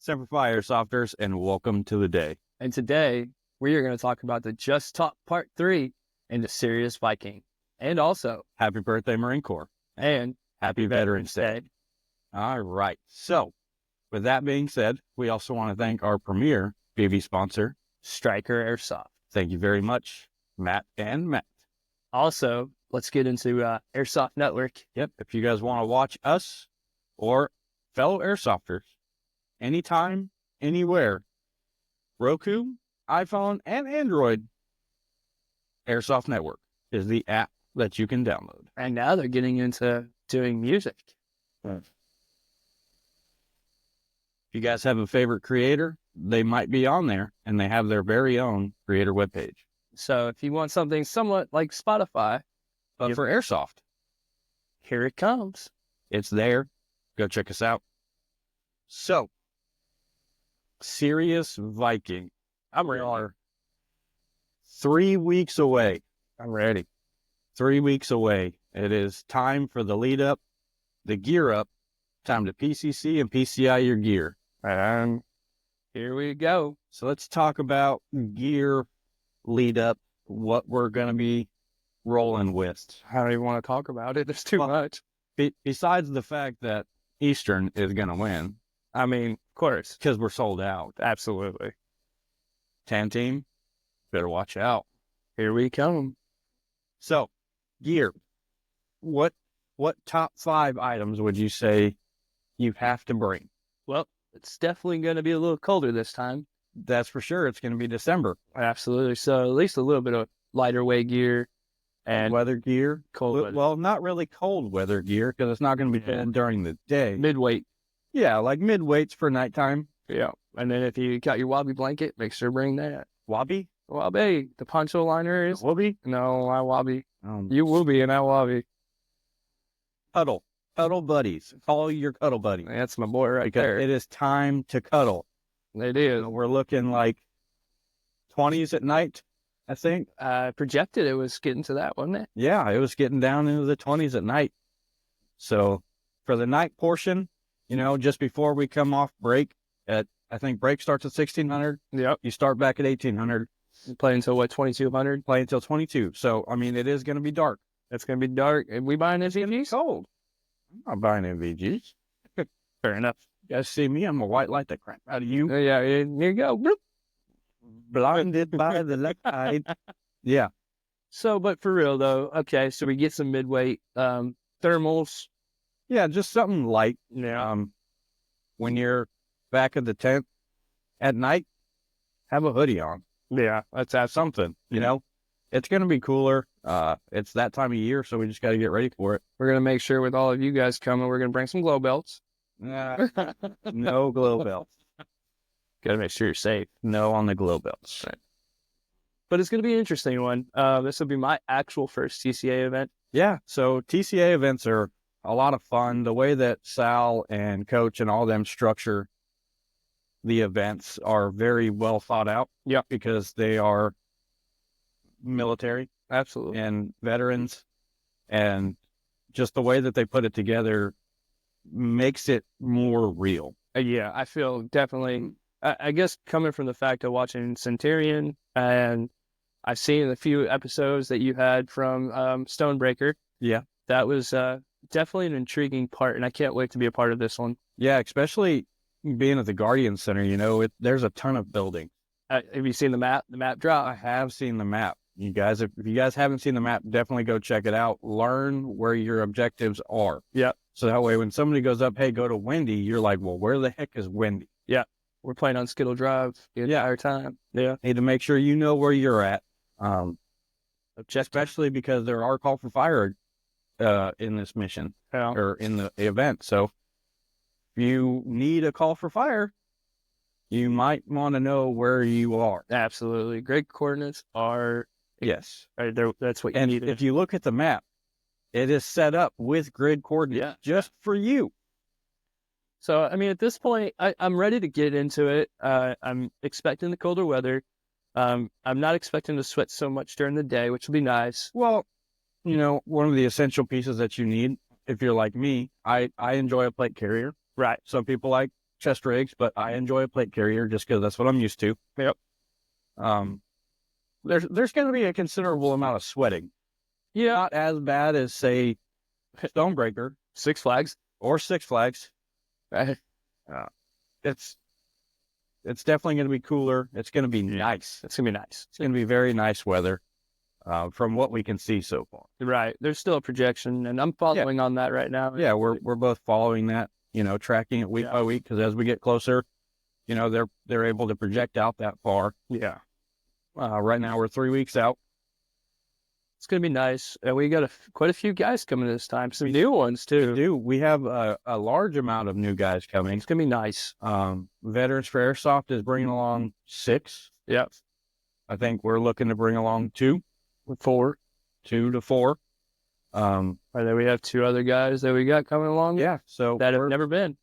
Semper Fi Airsofters, and welcome to the day. And today, we are going to talk about the Just Talk Part 3 in the Serious Viking. And also, Happy birthday, Marine Corps. and Happy Veterans Day. All right. So, with that being said, we also want to thank our premier BV sponsor, Striker Airsoft. Thank you very much, Matt and Matt. Also, let's get into Airsoft Network. Yep. If you guys want to watch us or fellow Airsofters anytime, anywhere, Roku, iPhone, and Android, Airsoft Network is the app that you can download. And now they're getting into doing music. If you guys have a favorite creator, they might be on there, and they have their very own creator webpage. So if you want something somewhat like Spotify, But for Airsoft, here it comes. it's there. Go check us out. So, Serious Viking. We are 3 weeks away. I'm ready. 3 weeks away. It is time for the lead up, the gear up, time to PCC and PCI your gear. And here we go. So let's talk about gear lead up, what we're going to be rolling with. I don't even want to talk about it. It's too much. Besides the fact that Eastern is going to win, I mean, of course. because we're sold out. Absolutely. Tan team, better watch out. Here we come. So, gear. What top 5 items would you say you have to bring? Well, it's definitely going to be a little colder this time. That's for sure. It's going to be December. Absolutely. So at least a little bit of lighter weight gear and Weather gear. cold weather. Well, not really cold weather gear because it's not going to be cold during the day. Mid-weight. Yeah, like mid-weights for nighttime. Yeah. And then if you got your wabi blanket, make sure to bring that. Wabi? Wabi. The poncho liner is. Wabi? No, I wabi. You will be in that wabi. Cuddle. Cuddle buddies. Call your cuddle buddy. That's my boy right Because there. it is time to cuddle. It is. We're looking like 20s at night, I think. Projected it was getting to that, wasn't it? Yeah, it was getting down into the 20s at night. So for the night portion, just before we come off break I think break starts at 1600. Yep. You start back at 1800. Play until what, 2200? Play until 22. So, I mean, it is going to be dark. It's going to be dark. And we buying SVGs? Cold. I'm not buying MVGs. Fair enough. You guys see me? I'm a white light that crap out of you. Yeah, here you go. Bloop. Blinded by the light. Yeah. So, but for real though, okay, so we get some mid-weight thermals. Yeah, just something light. Yeah. When you're back at the tent at night, have a hoodie on. Yeah, let's have Something, It's going to be cooler. It's that time of year, so we just got to get ready for it. We're going to make sure with all of you guys coming, we're going to bring some glow belts. No glow belts. Got to make sure you're safe. No on the glow belts. Right. But it's going to be an interesting one. This will be my actual first TCA event. Yeah, so TCA events are a lot of fun. The way that Sal and Coach and all them structure the events are very well thought out. Yeah. Because they are military. Absolutely. And veterans, and just the way that they put it together makes it more real. Yeah, I feel definitely, I guess coming from the fact of watching Centurion, and I've seen a few episodes that you had from Stonebreaker. Yeah. That was definitely an intriguing part, and I can't wait to be a part of this one. Yeah, especially being at the Guardian Center, there's a ton of buildings. Have you seen the map? The map drop? I have seen the map. You guys, if you guys haven't seen the map, definitely go check it out. Learn where your objectives are. Yeah. So that way, when somebody goes up, hey, go to Wendy, you're like, well, where the heck is Wendy? Yeah. We're playing on Skittle Drive the entire time. Yeah. Need to make sure you know where you're at. Especially because there are call for fire in this mission or in the event. So if you need a call for fire, you might want to know where you are. Absolutely. Grid coordinates are... Yes. That's what you And need. if you look at the map, it is set up with grid coordinates just for you. So, I mean, at this point, I'm ready to get into it. I'm expecting the colder weather. I'm not expecting to sweat so much during the day, which will be nice. Well, one of the essential pieces that you need, if you're like me, I enjoy a plate carrier. Right. Some people like chest rigs, but I enjoy a plate carrier just because that's what I'm used to. Yep. There's going to be a considerable amount of sweating. Yeah. Not as bad as, say, Stonebreaker, Six Flags. or Six Flags. Right. It's definitely going to be cooler. It's going to be nice. It's going to be nice. It's going to be very nice weather from what we can see so far. Right. There's still a projection, and I'm following on that right now. Yeah, we're both following that, tracking it week by week, because as we get closer, they're able to project out that far. Yeah. Right now we're 3 weeks out. It's going to be nice. And we got quite a few guys coming this time. Some new ones, too. We have a large amount of new guys coming. It's going to be nice. Veterans for Airsoft is bringing along 6. Yep. I think we're looking to bring along 2 to 4. And then we have 2 other guys that we got coming along. Yeah. So that have never been.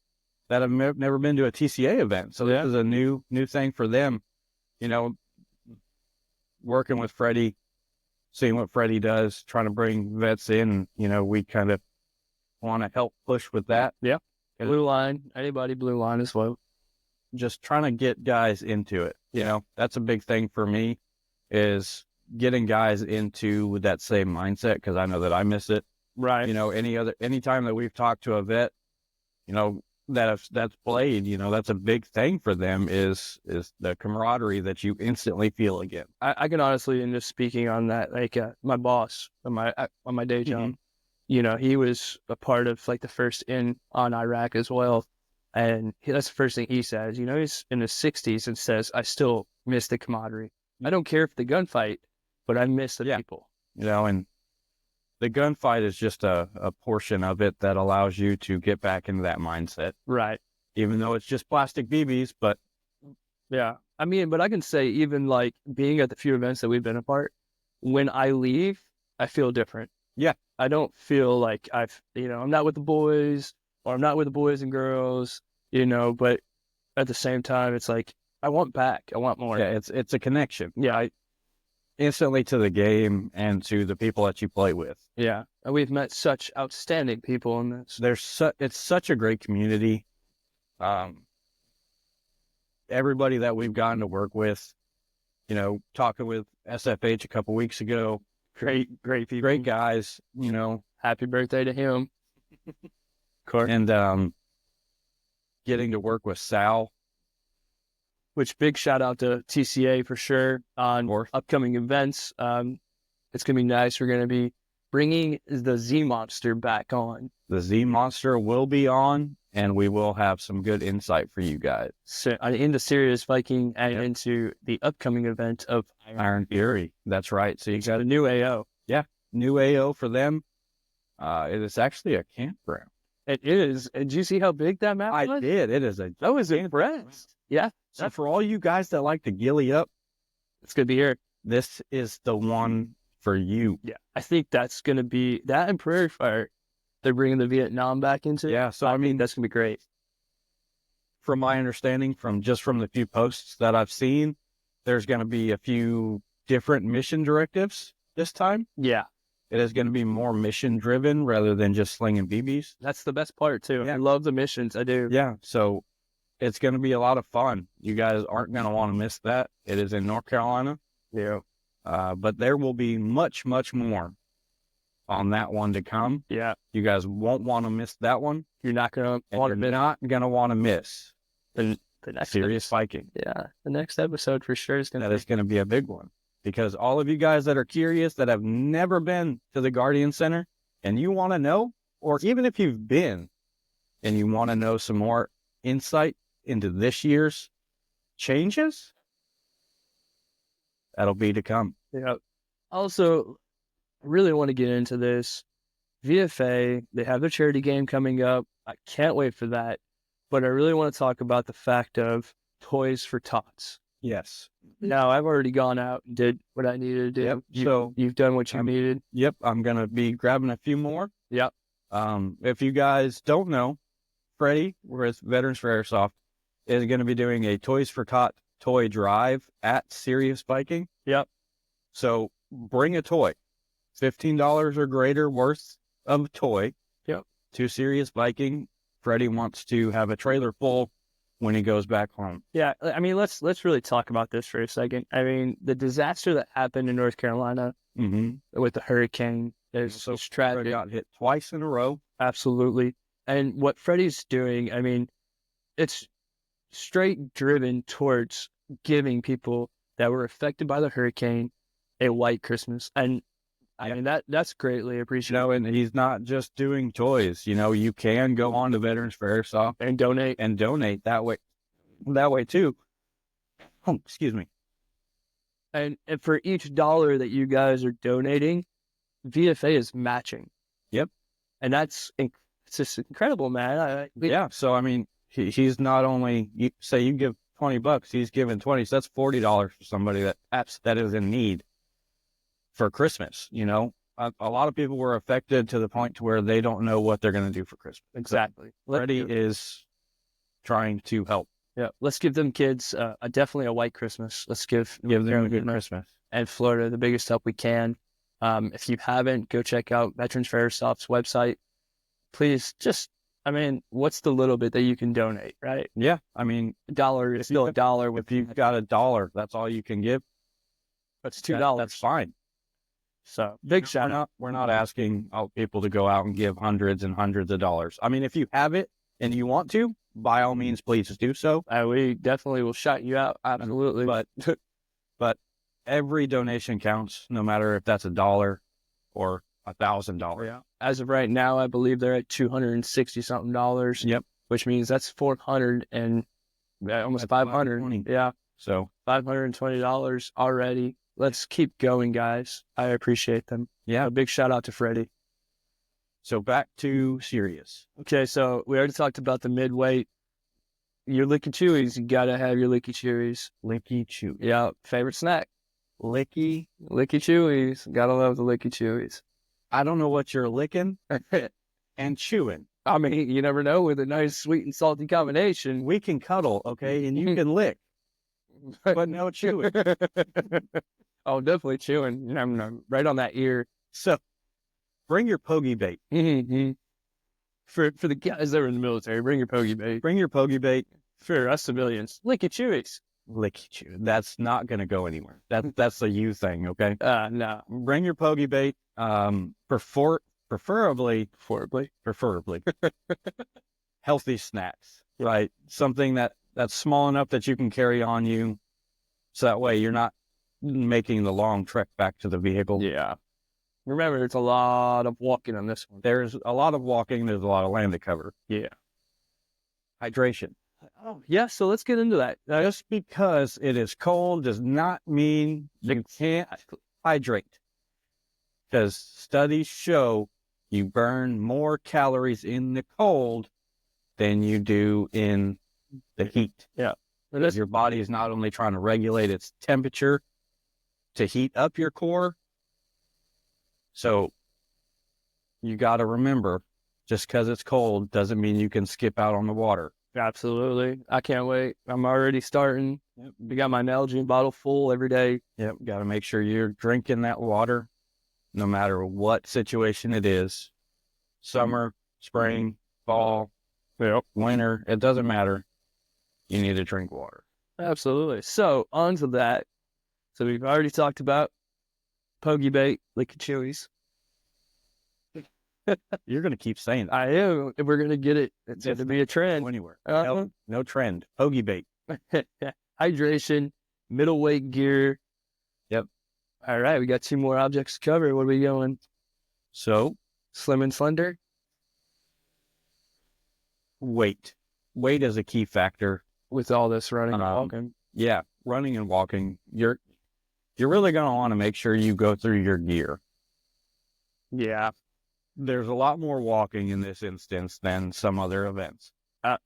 That have never been to a TCA event. So this is a new thing for them. Working with Freddie, seeing what Freddie does, trying to bring vets in, we kind of want to help push with that. Yeah. Blue line, anybody blue line as well. Just trying to get guys into it. That's a big thing for me, is getting guys into that same mindset, because I know that I miss it. Right. Anytime that we've talked to a vet, that's played, that's a big thing for them, is the camaraderie that you instantly feel again. I can honestly, and just speaking on that, like my boss on my day job, he was a part of like the first in on Iraq as well. And that's the first thing he says. He's in his 60s and says, I still miss the camaraderie. I don't care if the gunfight, but I miss the people. And the gunfight is just a portion of it that allows you to get back into that mindset. Right. Even though it's just plastic BBs, but. Yeah. I mean, but I can say, even like being at the few events that we've been a part, when I leave, I feel different. Yeah. I don't feel like I'm not with the boys, or I'm not with the boys and girls, but at the same time, it's like, I want back. I want more. Yeah, it's a connection. Yeah. Instantly to the game and to the people that you play with. Yeah. And we've met such outstanding people in this. It's such a great community. Everybody that we've gotten to work with, talking with SFH a couple weeks ago, great people, great guys, happy birthday to him. And getting to work with Sal, which big shout out to TCA for sure on upcoming events. It's going to be nice. We're going to be bringing the Z Monster back on. The Z Monster will be on, and we will have some good insight for you guys. So, into Serious Viking and into the upcoming event of Iron Fury. That's right. So you got a new AO. Yeah, new AO for them. It is actually a campground. It is. And did you see how big that map was? I did. It is I was impressed. Yeah. So for all you guys that like to gilly up, it's going to be here. This is the one for you. Yeah. I think that's going to be that, and Prairie Fire. They're bringing the Vietnam back into. Yeah. So I mean, that's going to be great. From my understanding, from the few posts that I've seen, there's going to be a few different mission directives this time. Yeah. It is going to be more mission driven rather than just slinging BBs. That's the best part too. Yeah. I love the missions. I do. Yeah. So it's going to be a lot of fun. You guys aren't going to want to miss that. It is in North Carolina. Yeah. But there will be much, much more on that one to come. Yeah. You guys won't want to miss that one. You're not going to want to miss. Not going to want to miss the next Serious Viking. Yeah. The next episode for sure is going to. That is going to be a big one. Because all of you guys that are curious, that have never been to the Guardian Center, and you want to know, or even if you've been and you want to know some more insight into this year's changes, that'll be to come. Yeah. Also, I really want to get into this. VFA, they have their charity game coming up. I can't wait for that. But I really want to talk about the fact of Toys for Tots. Yes. Now, I've already gone out and did what I needed to do. Yep. You've done what you needed. Yep. I'm going to be grabbing a few more. Yep. If you guys don't know, Freddie, with Veterans for Airsoft, is going to be doing a Toys for Tot toy drive at Serious Viking. Yep. So bring a toy, $15 or greater worth of toy. Yep. To Serious Viking. Freddie wants to have a trailer full when he goes back home. Yeah, I mean, let's really talk about this for a second. I mean, the disaster that happened in North Carolina with the hurricane is tragic. Got hit twice in a row. Absolutely. And what Freddie's doing, I mean, it's straight driven towards giving people that were affected by the hurricane a white Christmas. And I mean, that's greatly appreciated. And he's not just doing toys. You can go on to Veterans for Airsoft and donate that way too. Oh, excuse me. And for each dollar that you guys are donating, VFA is matching. Yep. And it's just incredible, man. So, I mean, he's not only, you give $20, he's giving 20. So that's $40 for somebody that is in need for Christmas. A lot of people were affected to the point to where they don't know what they're going to do for Christmas. Exactly. Freddie is trying to help. Yeah. Let's give them kids definitely a white Christmas. Let's give them a good Christmas. And Florida the biggest help we can. If you haven't, go check out Veterans for Airsoft's website. Please what's the little bit that you can donate, right? Yeah. I mean, $1 is still $1. If you've got $1, that's all you can give. That's $2. That's fine. So big shout out. We're not asking people to go out and give hundreds and hundreds of dollars. I mean, if you have it and you want to, by all means, please do so. We definitely will shout you out. Absolutely. But every donation counts, no matter if that's $1 or $1,000. Yeah. As of right now, I believe they're at $260 something. Yep. Which means that's 400 and almost 500. Yeah. So $520 already. Let's keep going, guys. I appreciate them. Yeah. A big shout out to Freddie. So back to Serious. Okay, so we already talked about the midweight. Your Licky Chewies, you gotta have your Licky Chewies. Licky Chewies. Yeah, favorite snack. Licky Chewies. Gotta love the Licky Chewies. I don't know what you're licking and chewing. I mean, you never know with a nice sweet and salty combination. We can cuddle, okay, and you can lick, but no chewing. Oh, definitely chewing. Right on that ear. So, bring your pogey bait. Mm-hmm. For the guys that are in the military, bring your pogey bait. Bring your pogey bait. For us civilians, Licky Chewies. Licky Chew. That's not going to go anywhere. That's a you thing, okay? No. Bring your pogey bait. Preferably healthy snacks, right? Something that's small enough that you can carry on you, so that way you're not making the long trek back to the vehicle. Yeah. Remember, it's a lot of walking on this one. There's a lot of walking. There's a lot of land to cover. Yeah. Hydration. Oh, yeah. So let's get into that. Just because it is cold does not mean you can't hydrate. Because studies show you burn more calories in the cold than you do in the heat. Yeah. Your body is not only trying to regulate its temperature to heat up your core. So you got to remember, just because it's cold doesn't mean you can skip out on the water. Absolutely. I can't wait. I'm already starting. Yep. We got my Nalgene bottle full every day. Yep. Got to make sure you're drinking that water, no matter what situation it is. Summer, spring, fall, winter, it doesn't matter. You need to drink water. Absolutely. So on to that. So we've already talked about pogey bait, Licky Chewies. You're going to keep saying that. I am. We're going to get it. It's going to be a trend. Anywhere. No trend. Pogey bait. Hydration, middleweight gear. Yep. All right. We got 2 more objects to cover. What are we going? So, slim and slender. Weight. Weight is a key factor. With all this running and walking. Yeah. Running and walking. You're really going to want to make sure you go through your gear. Yeah. There's a lot more walking in this instance than some other events.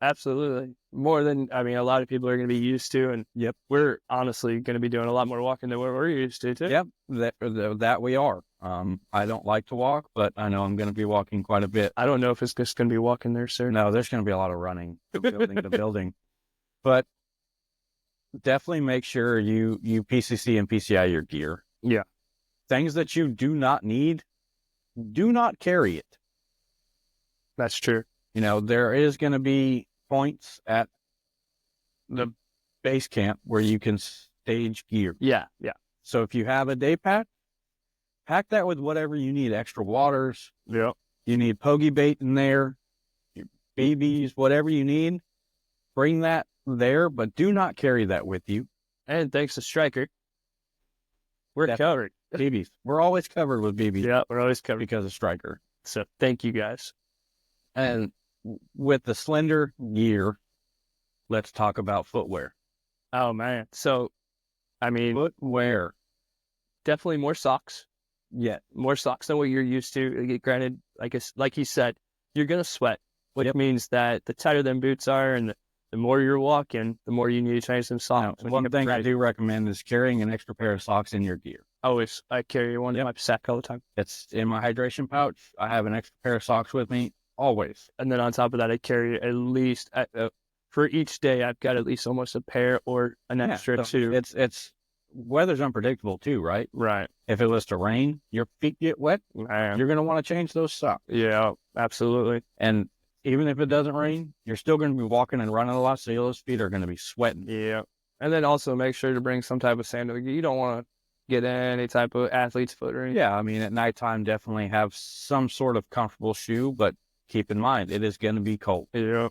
Absolutely. More than, a lot of people are going to be used to. And yep, we're honestly going to be doing a lot more walking than what we're used to, too. Yep, that we are. I don't like to walk, but I know I'm going to be walking quite a bit. I don't know if it's just going to be walking there, sir. No, there's going to be a lot of running from building to building. But definitely make sure you PCC and PCI your gear. Yeah. Things that you do not need, do not carry it. That's true. There is going to be points at the base camp where you can stage gear. Yeah. So if you have a day pack, pack that with whatever you need. Extra waters. Yep. You need pokey bait in there, your BBs, whatever you need. Bring that there, but do not carry that with you. And thanks to Striker, we're covered. BBs. We're always covered with BBs. Yeah, we're always covered because of Striker. So thank you guys. And with the slender gear, let's talk about footwear. Oh man. So, I mean, footwear. Definitely more socks. Yeah. More socks than what you're used to. Granted, I guess, like he said, you're going to sweat, which means that the tighter them boots are and the more you're walking, the more you need to change some socks. Now, one thing I do recommend is carrying an extra pair of socks in your gear. Always. I carry one in my sack all the time. It's in my hydration pouch. I have an extra pair of socks with me, always. And then on top of that, I carry at least, for each day, I've got at least almost a pair or an extra two. It's weather's unpredictable too, right? Right. If it was to rain, your feet get wet, you're going to want to change those socks. Yeah, absolutely. And even if it doesn't rain, you're still going to be walking and running a lot, so those feet are going to be sweating. Yeah. And then also make sure to bring some type of sandal. You don't want to get any type of athlete's foot or anything. Yeah, I mean, at nighttime, definitely have some sort of comfortable shoe, but keep in mind, it is going to be cold. Yeah.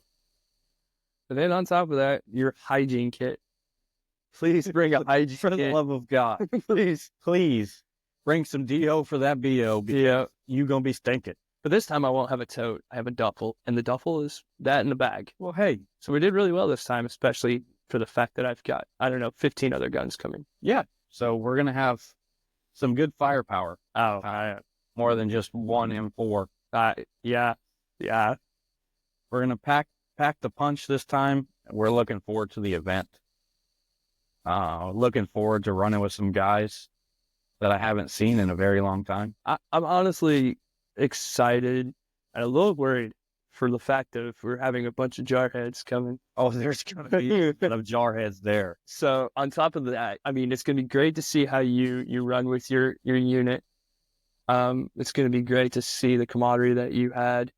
And then on top of that, your hygiene kit. Please bring a hygiene kit. For the love of God. Please bring some DO for that BO because you're going to be stinking. But this time I won't have a tote. I have a duffel, and the duffel is that in the bag. Well, hey. So we did really well this time, especially for the fact that I've got, 15 other guns coming. Yeah. So we're going to have some good firepower. More than just one M4. Yeah. We're going to pack the punch this time. We're looking forward to the event. Looking forward to running with some guys that I haven't seen in a very long time. I'm honestly excited and a little worried for the fact that if we're having a bunch of jarheads coming. Oh, there's going to be a lot of jarheads there. So on top of that, I mean, it's going to be great to see how you run with your unit. It's going to be great to see the camaraderie that you had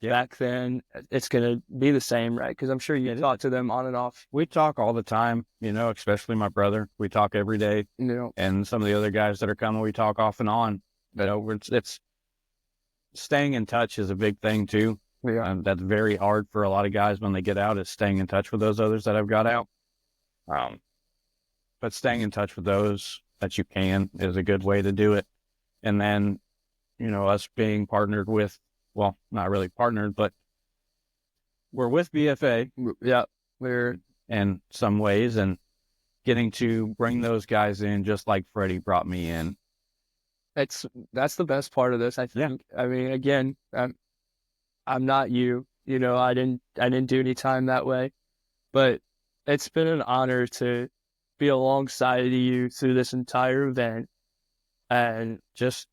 back then. It's going to be the same, right? Because I'm sure you talk to them on and off. We talk all the time, especially my brother. We talk every day. And some of the other guys that are coming, we talk off and on. It's staying in touch is a big thing too. Yeah. That's very hard for a lot of guys when they get out, is staying in touch with those others that have got out. But staying in touch with those that you can is a good way to do it. And then, us being partnered with, well, not really partnered, but we're with BFA. Yeah. We're in some ways, and getting to bring those guys in just like Freddie brought me in. That's the best part of this, I think. Yeah. I mean, again, I'm not you. I didn't do any time that way, but it's been an honor to be alongside of you through this entire event. And just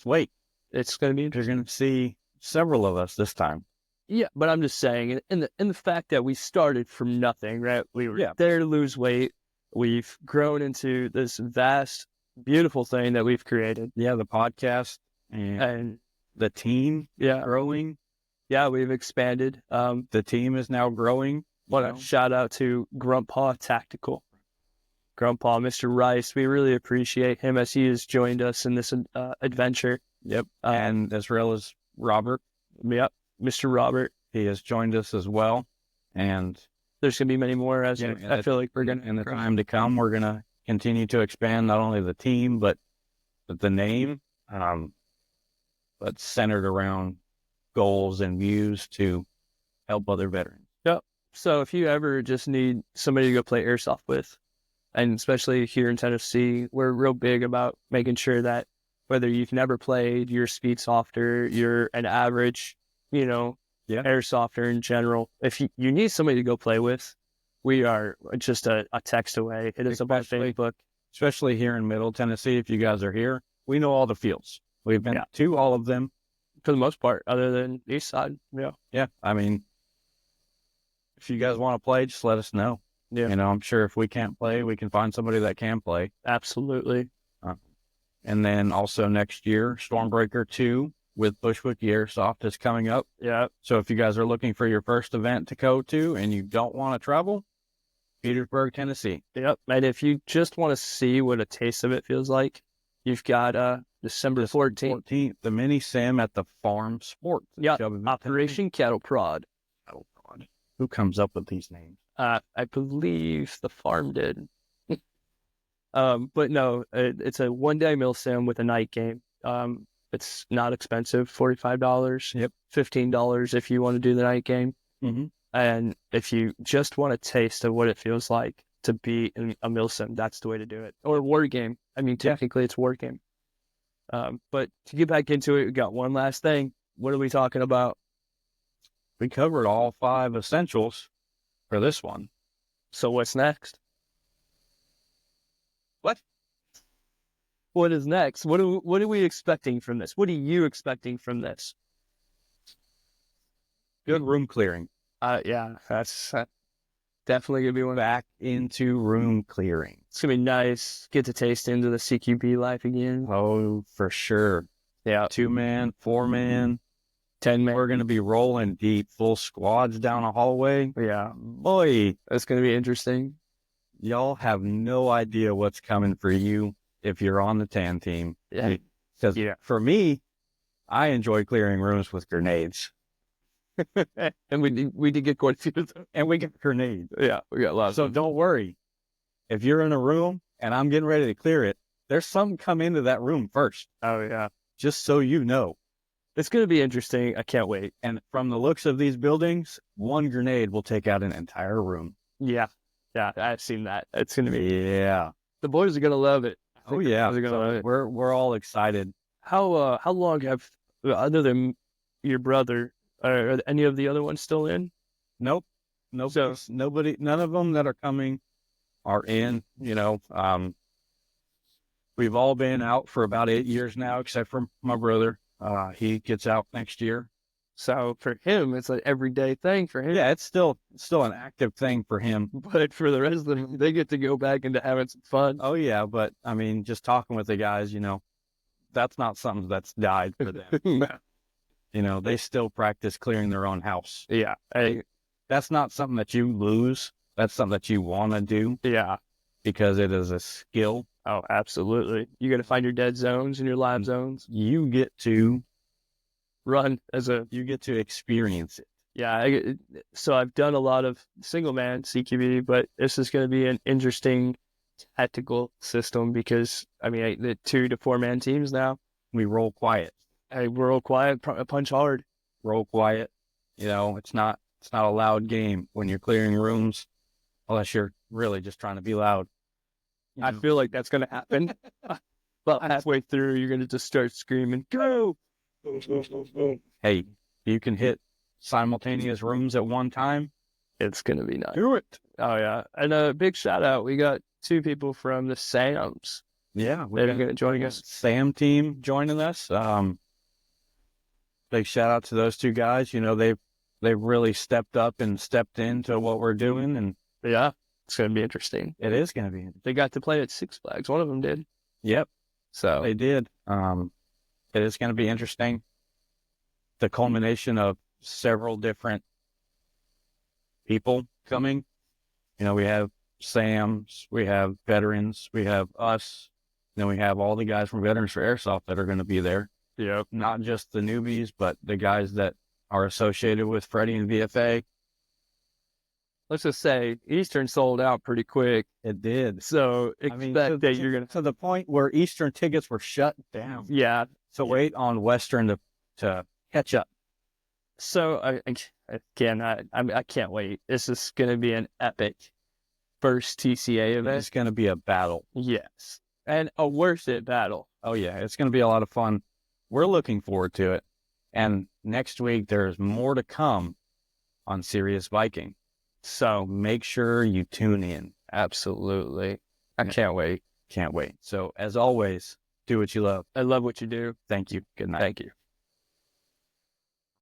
wait. It's going to be interesting. You're going to see several of us this time. Yeah, but I'm just saying, in the fact that we started from nothing, right? We were there to lose weight. We've grown into this vast, beautiful thing that we've created. Yeah, the podcast and the team growing. Yeah, we've expanded. The team is now growing. Want to shout out to Grandpa Tactical. Grandpa, Mr. Rice, we really appreciate him as he has joined us in this adventure. Yep. And as well as Robert. Yep. Mr. Robert. He has joined us as well. And there's going to be many more I feel like we're going to. In the time to come, we're going to continue to expand not only the team, but the name, but centered around goals and views to help other veterans. Yep. So if you ever just need somebody to go play airsoft with, and especially here in Tennessee, we're real big about making sure that whether you've never played, you're a speed softer, you're an average, airsofter in general. If you need somebody to go play with, we are just a text away. It is about Facebook. Especially here in Middle Tennessee, if you guys are here, we know all the fields. We've been to all of them. For the most part, other than East Side. Yeah. Yeah. I mean, if you guys want to play, just let us know. Yeah. I'm sure if we can't play, we can find somebody that can play. Absolutely. And then also next year, Stormbreaker 2 with Bushwick Airsoft is coming up. Yeah. So if you guys are looking for your first event to go to and you don't want to travel, Petersburg, Tennessee. Yep. And if you just want to see what a taste of it feels like, you've got December 14th. The mini sim at the Farm Sports. Yeah, Shelbyville, Operation Cattle Prod. Oh, God. Who comes up with these names? I believe the farm did. But no, it's a 1-day mill sim with a night game. It's not expensive, $45. Yep. $15 if you want to do the night game. Mm-hmm. And if you just want a taste of what it feels like to be in a mill sim, that's the way to do it. Or war game. I mean, technically it's war game. But to get back into it, we got one last thing. What are we talking about? We covered all 5 essentials for this one. So what's next? What? What is next? What are we expecting from this? What are you expecting from this? Good room clearing. Yeah, that's definitely gonna be one. Back into room clearing. It's gonna be nice. Get to taste into the CQB life again. Oh, for sure. Yeah, 2-man, 4-man, 10-man. We're going to be rolling deep, full squads down a hallway. Yeah, Boy, that's gonna be interesting. y'all have no idea what's coming for you if you're on the tan team. Yeah, Because for me, I enjoy clearing rooms with grenades. and we did get quite a few of them. And we got grenades. Yeah, we got lots. So don't worry. If you're in a room and I'm getting ready to clear it, there's some come into that room first. Oh yeah, just so you know. It's going to be interesting. I can't wait. And from the looks of these buildings, one grenade will take out an entire room. Yeah, I've seen that. It's going to be. Yeah, the boys are going to love it. Oh yeah, they're gonna love it. We're all excited. How long have, other than your brother, are any of the other ones still in? Nope. So nobody, none of them that are coming are in. We've all been out for about 8 years now, except for my brother. He gets out next year. So for him, it's an everyday thing for him. Yeah, it's still an active thing for him. But for the rest of them, they get to go back into having some fun. Oh yeah, but I mean, just talking with the guys, that's not something that's died for them. They still practice clearing their own house. Yeah. That's not something that you lose. That's something that you want to do. Yeah. Because it is a skill. Oh, absolutely. You got to find your dead zones and your live zones. You get to you get to experience it. Yeah. So I've done a lot of single man CQB, but this is going to be an interesting tactical system because, the 2 to 4 man teams now. We roll quiet. Hey, we roll quiet, punch hard. Roll quiet. It's not a loud game when you're clearing rooms, unless you're really just trying to be loud. I feel like that's going to happen. About halfway through, you're going to just start screaming, go! Hey, you can hit simultaneous rooms at one time. It's going to be nice. Do it. Oh, yeah. And a big shout out. We got 2 people from the Sams. Yeah. They're going to join us. Sam team joining us. Big shout out to those 2 guys. They've really stepped up and stepped into what we're doing. And yeah, it's going to be interesting. It is going to be interesting. They got to play at Six Flags. One of them did. Yep. So they did. It is going to be interesting. The culmination of several different people coming. We have Sam's, we have veterans, we have us. Then we have all the guys from Veterans for Airsoft that are going to be there. Yeah. Not just the newbies, but the guys that are associated with Freddie and VFA. Let's just say Eastern sold out pretty quick. It did. So expect that you're going to the point where Eastern tickets were shut down. Yeah. So wait on Western to catch up. So I can't wait. This is going to be an epic first TCA event. It's going to be a battle. Yes. And a worth it battle. Oh yeah. It's going to be a lot of fun. We're looking forward to it. And next week, there's more to come on Serious Viking. So make sure you tune in. Absolutely. I can't wait. Can't wait. So as always, do what you love. I love what you do. Thank you. Good night. Thank you.